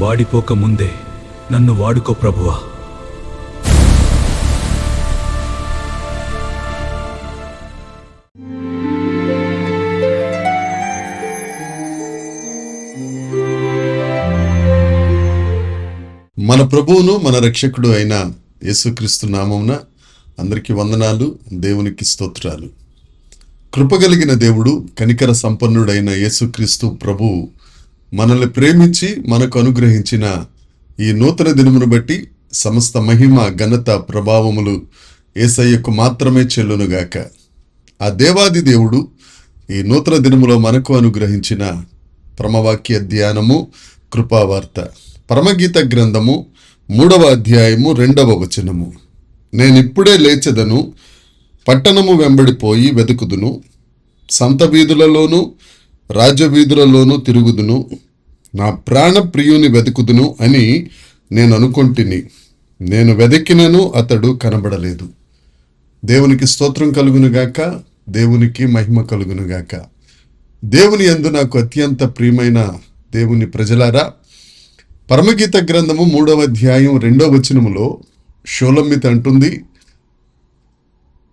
వాడిపోక ముందే నన్ను వాడుకో ప్రభువా. మన ప్రభువును మన రక్షకుడు అయిన యేసుక్రీస్తు నామమున అందరికీ వందనాలు, దేవునికి స్తోత్రాలు. కృపగలిగిన దేవుడు, కనికర సంపన్నుడైన యేసుక్రీస్తు ప్రభువు మనల్ని ప్రేమించి మనకు అనుగ్రహించిన ఈ నూతన దినమును బట్టి సమస్త మహిమ, ఘనత, ప్రభావములు యేసయ్యకు మాత్రమే చెల్లునుగాక. ఆ దేవాది దేవుడు ఈ నూతన దినములో మనకు అనుగ్రహించిన పరమవాక్య ధ్యానము, కృపావార్త, పరమగీత గ్రంథము 3వ అధ్యాయము 2వ వచనము. నేనిప్పుడే లేచెదను, పట్టణము వెంబడిపోయి వెతుకుదును, సంత వీధులలోను రాజవీధులలోను తిరుగుదును, నా ప్రాణ ప్రియుని వెతుకుదును అని నేను అనుకొంటిని. నేను వెదకినను అతడు కనబడలేదు. దేవునికి స్తోత్రం కలుగునుగాక, దేవునికి మహిమ కలుగునుగాక. దేవుని యందు నాకు అత్యంత ప్రియమైన దేవుని ప్రజలారా, పరమగీత గ్రంథము 3వ అధ్యాయం 2వ వచనములో షూలమ్మితి అంటుంది,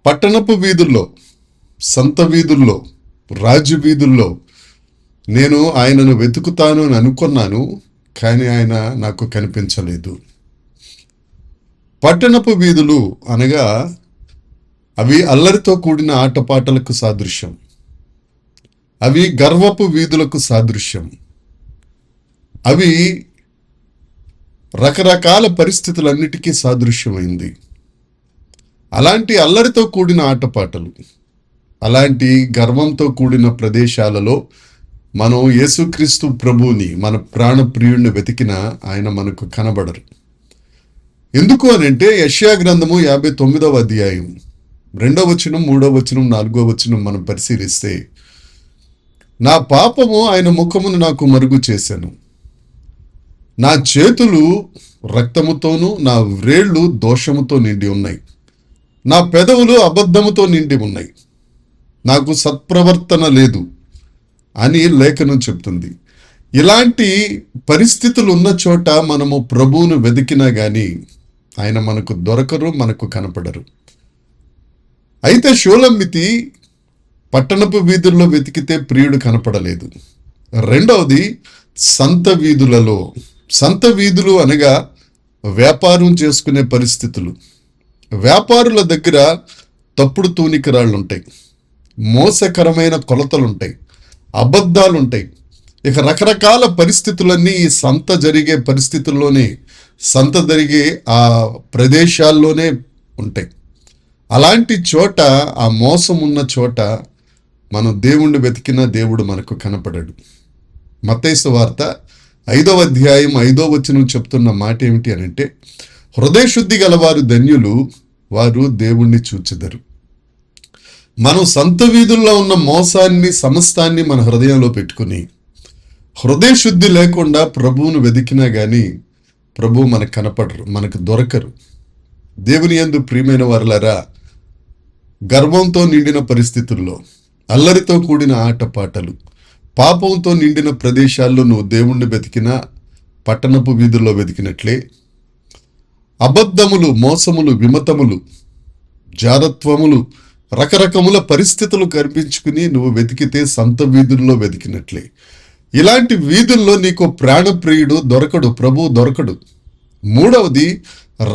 పట్టణపు వీధుల్లో, సంత వీధుల్లో, రాజు వీధుల్లో నేను ఆయనను వెతుకుతాను అని అనుకున్నాను, కానీ ఆయన నాకు కనిపించలేదు. పట్టణపు వీధులు అనగా అవి అల్లరితో కూడిన ఆటపాటలకు సాదృశ్యం. అవి గర్వపు వీధులకు సాదృశ్యం. అవి రకరకాల పరిస్థితులన్నిటికీ సాదృశ్యమైంది. అలాంటి అల్లరితో కూడిన ఆటపాటలు, అలాంటి గర్వంతో కూడిన ప్రదేశాలలో మనం యేసుక్రీస్తు ప్రభువుని, మన ప్రాణప్రియుడిని వెతికినా ఆయన మనకు కనబడరు. ఎందుకు అనంటే యెషయా గ్రంథము 59వ అధ్యాయం 2వ వచనం, 3వ వచనం, 4వ వచనం మనం పరిశీలిస్తే, నా పాపము ఆయన ముఖమును నాకు మరుగు చేశాను, నా చేతులు రక్తముతోనూ నా వ్రేళ్ళు దోషముతో నిండి ఉన్నాయి, నా పెదవులు అబద్ధముతో నిండి ఉన్నాయి, నాకు సత్ప్రవర్తన లేదు అని లేఖనం చెప్తుంది. ఇలాంటి పరిస్థితులు ఉన్న చోట మనము ప్రభువును వెతికినా కానీ ఆయన మనకు దొరకరు, మనకు కనపడరు. అయితే షూలమ్మితి పట్టణపు వీధుల్లో వెతికితే ప్రియుడు కనపడలేదు. రెండవది సంత వీధులలో. సంత వీధులు అనగా వ్యాపారం చేసుకునే పరిస్థితులు. వ్యాపారుల దగ్గర తప్పుడు తూనికరాళ్ళు ఉంటాయి, మోసకరమైన కొలతలుంటాయి, అబద్ధాలుంటాయి. ఇక రకరకాల పరిస్థితులన్నీ ఈ సంత జరిగే పరిస్థితుల్లోనే, సంత జరిగే ఆ ప్రదేశాల్లోనే ఉంటాయి. అలాంటి చోట, ఆ మోసం ఉన్న చోట మనం దేవుణ్ణి వెతికినా దేవుడు మనకు కనపడడు. మత్తయి సువార్త 5వ అధ్యాయం 5వ వచనం చెప్తున్న మాట ఏమిటి అనంటే, హృదయశుద్ధి గలవారు ధన్యులు, వారు దేవుణ్ణి చూచెదరు. మనం సంత వీధుల్లో ఉన్న మోసాన్ని, సమస్తాన్ని మన హృదయంలో పెట్టుకుని హృదయశుద్ధి లేకుండా ప్రభువును వెతికినా కానీ ప్రభువు మనకు కనపడరు, మనకు దొరకరు. దేవుని యందు ప్రియమైన వారలారా, గర్వంతో నిండిన పరిస్థితుల్లో, అల్లరితో కూడిన ఆటపాటలు, పాపంతో నిండిన ప్రదేశాల్లో నువ్వు దేవుణ్ణి వెతికినా పట్టణపు వీధుల్లో వెతికినట్లే, అబద్ధములు, మోసములు, విమతములు, జారత్వములు, రకరకముల పరిస్థితులు కనిపించుకుని నువ్వు వెతికితే సంత వీధుల్లో వెతికినట్లే. ఇలాంటి వీధుల్లో నీకు ప్రాణప్రియుడు దొరకడు, ప్రభువు దొరకడు. మూడవది,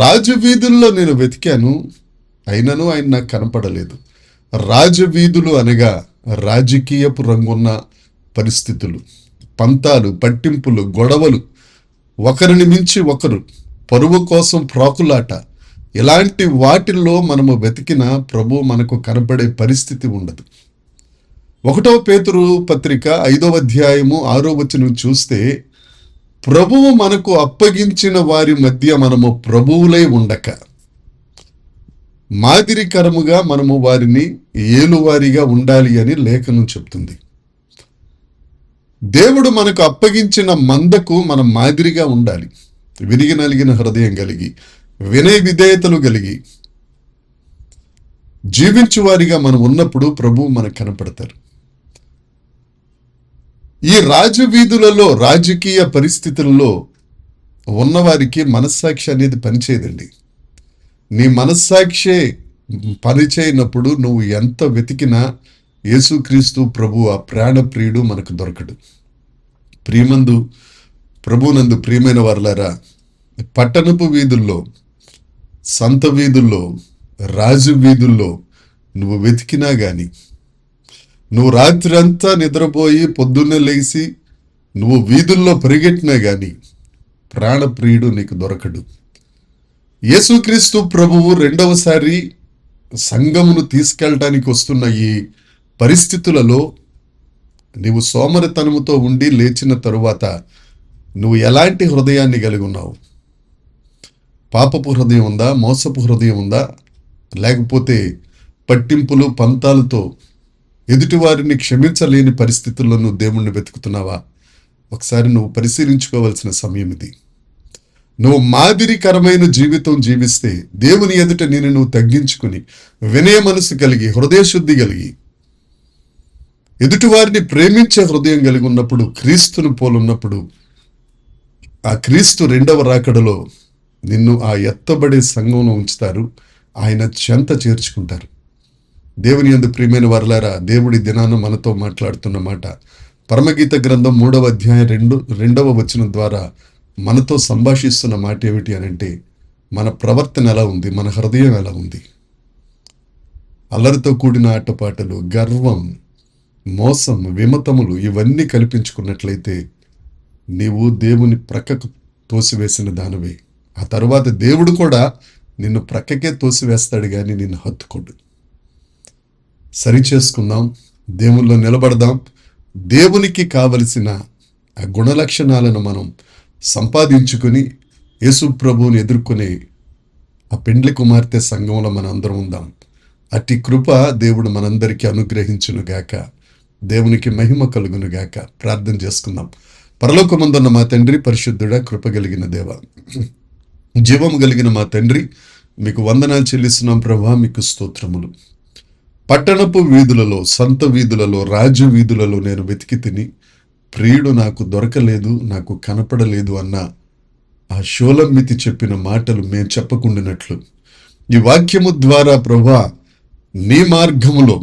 రాజవీధుల్లో నేను వెతికాను, అయినను ఆయన నాకు కనపడలేదు. రాజవీధులు అనగా రాజకీయపు రంగున్న పరిస్థితులు, పంతాలు, పట్టింపులు, గొడవలు, ఒకరిని మించి ఒకరు, పరువు కోసం ప్రాకులాట. ఇలాంటి వాటిల్లో మనము వెతికిన ప్రభు మనకు కనపడే పరిస్థితి ఉండదు. 1వ పేతురు పత్రిక 5వ అధ్యాయము 6వ వచనం చూస్తే, ప్రభువు మనకు అప్పగించిన వారి మధ్య మనము ప్రభువులై ఉండక మాదిరికరముగా మనము వారిని ఏలువారిగా ఉండాలి అని లేఖనం చెప్తుంది. దేవుడు మనకు అప్పగించిన మందకు మనం మాదిరిగా ఉండాలి. విరిగి నలిగిన హృదయం కలిగి, వినయ విధేయతలు కలిగి జీవించువారిగా మనం ఉన్నప్పుడు ప్రభువు మనకు కనపడతారు. ఈ రాజవీధులలో, రాజకీయ పరిస్థితులలో ఉన్నవారికి మనస్సాక్షి అనేది పనిచేయదండి. నీ మనస్సాక్షే పనిచేయనప్పుడు నువ్వు ఎంత వెతికినా యేసుక్రీస్తు ప్రభు ఆ ప్రాణప్రియుడు మనకు దొరకడు. ప్రియమందు ప్రభునందు ప్రియమైన వారలారా, పట్టణపు వీధుల్లో, సంత వీధుల్లో, రాజు వీధుల్లో నువ్వు వెతికినా గాని, నువ్వు రాత్రి అంతా నిద్రపోయి పొద్దున్నే లేచి నువ్వు వీధుల్లో పరిగెట్టినా గాని ప్రాణప్రియుడు నీకు దొరకడు. యేసుక్రీస్తు ప్రభువు రెండవసారి సంఘమును తీసుకెళ్ళటానికి వస్తున్న ఈ పరిస్థితులలో నీవు సోమరితనముతో ఉండి లేచిన తరువాత నువ్వు ఎలాంటి హృదయాన్ని కలిగి ఉన్నావు? పాపపు హృదయం ఉందా? మోసపు హృదయం ఉందా? లేకపోతే పట్టింపులు పంతాలతో ఎదుటివారిని క్షమించలేని పరిస్థితుల్లో నువ్వు దేవుణ్ణి వెతుకుతున్నావా? ఒకసారి నువ్వు పరిశీలించుకోవాల్సిన సమయం ఇది. నువ్వు మాదిరికరమైన జీవితం జీవిస్తే, దేవుని ఎదుట నేను నువ్వు తగ్గించుకుని వినయ మనసు కలిగి, హృదయశుద్ధి కలిగి, ఎదుటివారిని ప్రేమించే హృదయం కలిగి ఉన్నప్పుడు, క్రీస్తును పోలున్నప్పుడు, ఆ క్రీస్తు రెండవ రాకడలో నిన్ను ఆ ఎత్తబడే సంఘంలో ఉంచుతారు. ఆయన చెంత చేర్చుకుంటారు. దేవుని యందు ప్రియమైన వారలారా, దేవుడి దినాన మనతో మాట్లాడుతున్న మాట పరమగీత గ్రంథం 3వ అధ్యాయం 2వ వచనం ద్వారా మనతో సంభాషిస్తున్న మాట ఏమిటి అనంటే, మన ప్రవర్తన ఎలా ఉంది, మన హృదయం ఎలా ఉంది. అల్లరితో కూడిన ఆటపాటలు, గర్వం, మోసం, విమతములు ఇవన్నీ కల్పించుకున్నట్లయితే నీవు దేవుని ప్రక్కకు తోసివేసిన దానివే. ఆ తరువాత దేవుడు కూడా నిన్ను ప్రక్కకే తోసివేస్తాడు కానీ నిన్ను హత్తుకోడు. సరి చేసుకుందాం, దేవుల్లో నిలబడదాం. దేవునికి కావలసిన ఆ గుణలక్షణాలను మనం సంపాదించుకొని యేసు ప్రభువుని ఎదుర్కొనే ఆ పెండ్లి కుమార్తె సంఘంలో మన అందరం ఉందాం. అట్టి కృప దేవుడు మనందరికీ అనుగ్రహించునుగాక. దేవునికి మహిమ కలుగునుగాక. ప్రార్థన చేసుకుందాం. పరలోకమందున్న మా తండ్రి, పరిశుద్ధుడా, కృప కలిగిన దేవ, జీవం కలిగిన మా తండ్రి, మీకు వందనాలు చెల్లిస్తున్నాం ప్రభువా. మీకు స్తోత్రములు. పట్టణపు వీధులలో, సంత వీధులలో, రాజు వీధులలో నేను వెతికి తిని ప్రియుడు నాకు దొరకలేదు, నాకు కనపడలేదు అన్న ఆ షోలమ్మితి చెప్పిన మాటలు మేము చెప్పకుండానట్లు ఈ వాక్యము ద్వారా ప్రభువా, నీ మార్గములో,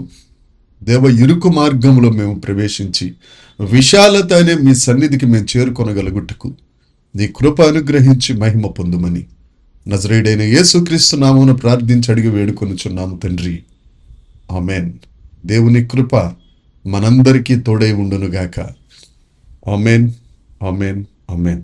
దేవ ఇరుకు మార్గములో మేము ప్రవేశించి విశాలత అనే మీ సన్నిధికి మేము చేరుకొనగలుగుటకు నీ కృప అనుగ్రహించి మహిమ పొందుమని నజరేయుడైన యేసుక్రీస్తు నామమున ప్రార్థించి అడిగి వేడుకొనుచున్నాము తండ్రి. ఆమెన్. దేవుని కృప మనందరికీ తోడై ఉండునుగాక. Amen, amen, amen.